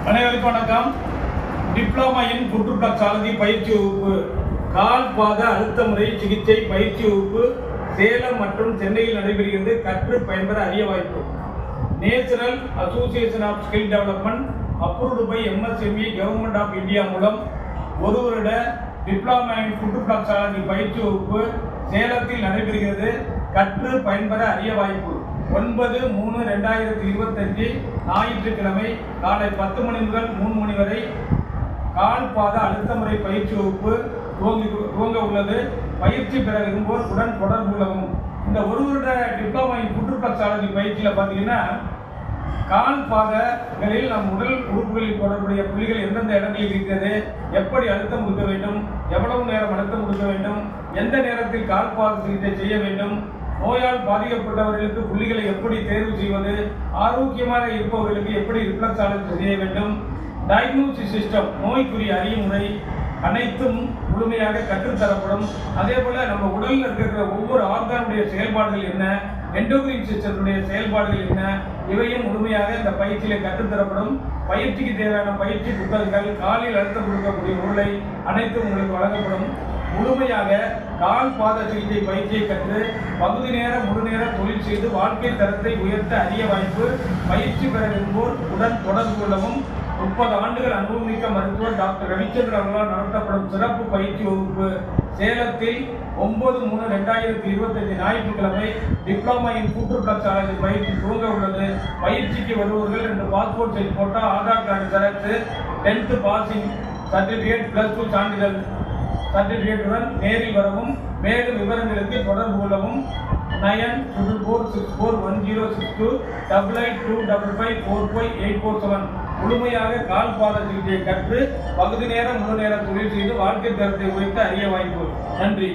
அனைவருக்கும் வணக்கம். Diploma in food toxicology பயிற்சி வகுப்பு கால் பாத அழுத்த முறை சிகிச்சை பயிற்சி வகுப்பு சேலம் மற்றும் சென்னையில் நடைபெறுகிறது. கற்று பயன்பெற அரிய வாய்ப்பு. National association of skill development approved by MSME government of India மூலம் ஒரு வருட டிப்ளமா இன் ஃபுட் டாக்ஸாலஜி பயிற்சி வகுப்பு சேலத்தில் நடைபெறுகிறது. கற்று பயன்பெற அரிய வாய்ப்பு. 9/3/2025 ஞாயிற்றுக்கிழமை காலை 10 மணி முதல் 3 மணி வரை கால் பாத அழுத்த முறை பயிற்சி வகுப்பு துவங்க உள்ளது. பயிற்சி பெற விரும்புவோர் உடன் தொடர்பு கொள்ளவும். இந்த ஒரு வருட டிப்ளமா இன் ஃபுட் டாக்ஸாலஜி பயிற்சியில் பார்த்தீங்கன்னா கால் பாதங்களில் நம் உடல் உறுப்புகளில் தொடர்புடைய புள்ளிகள் எந்தெந்த இடங்களில் இருக்கிறது, எப்படி அழுத்தம் கொடுக்க வேண்டும், எவ்வளவு நேரம் அழுத்தம் கொடுக்க வேண்டும், எந்த நேரத்தில் கால் பாத சிகிச்சை செய்ய வேண்டும், நோயால் பாதிக்கப்பட்டவர்களுக்கு புள்ளிகளை எப்படி தேர்வு செய்வது, ஆரோக்கியமாக இருப்பவர்களுக்கு எப்படி ரிஃப்ளெக்ஸாலஜி செய்ய வேண்டும், டயக்னோசிஸ் சிஸ்டம் நோய்க்குரிய அறியும் முறை அனைத்தும் முழுமையாக கற்றுத்தரப்படும். அதே போல நம்ம உடலில் இருக்கிற ஒவ்வொரு ஆர்கானுடைய செயல்பாடுகள் என்ன, எண்டோகிரின் சிஸ்டத்துடைய செயல்பாடுகள் என்ன, இவையும் முழுமையாக இந்த பயிற்சியில் கற்றுத்தரப்படும். பயிற்சிக்கு தேவையான பயிற்சி புத்தகங்கள், காலில் அழுத்தம் கொடுக்கக்கூடிய உருளை அனைத்தும் உங்களுக்கு வழங்கப்படும். முழுமையாக கால் பாத சிகிச்சை பயிற்சியை கற்று பகுதி நேர முழு நேர தொழில் செய்து வாழ்க்கை தரத்தை உயர்த்த அரிய வாய்ப்பு. பயிற்சி பெற விரும்புவோர் உடன் தொடர்பு கொள்ளவும். 30 ஆண்டுகள் அனுபவமிக்க மருத்துவர் டாக்டர் ரவிச்சந்திரன் அவர்களால் நடத்தப்படும் சிறப்பு பயிற்சி வகுப்பு சேலத்தில் 9/3/2025 ஞாயிற்றுக்கிழமை டிப்ளமா இன் ஃபுட் டாக்ஸாலஜி பயிற்சி துவங்க உள்ளது. பயிற்சிக்கு வருபவர்கள் 2 passport size photo, Aadhaar card xerox, 10th passing certificate, +2 சான்றிதழ் சர்டிபிகேட்டுடன் நேரில் வரவும். மேலும் விவரங்களுக்கு தொடர்பு கொள்ளவும். 94464106285255545847. முழுமையாக கால் பாத சிகிச்சையை கற்று பகுதி நேரம் முழு நேரம் தொழில் செய்து வாழ்க்கை தரத்தை உயர்த்த அரிய வாய்ப்பு. நன்றி.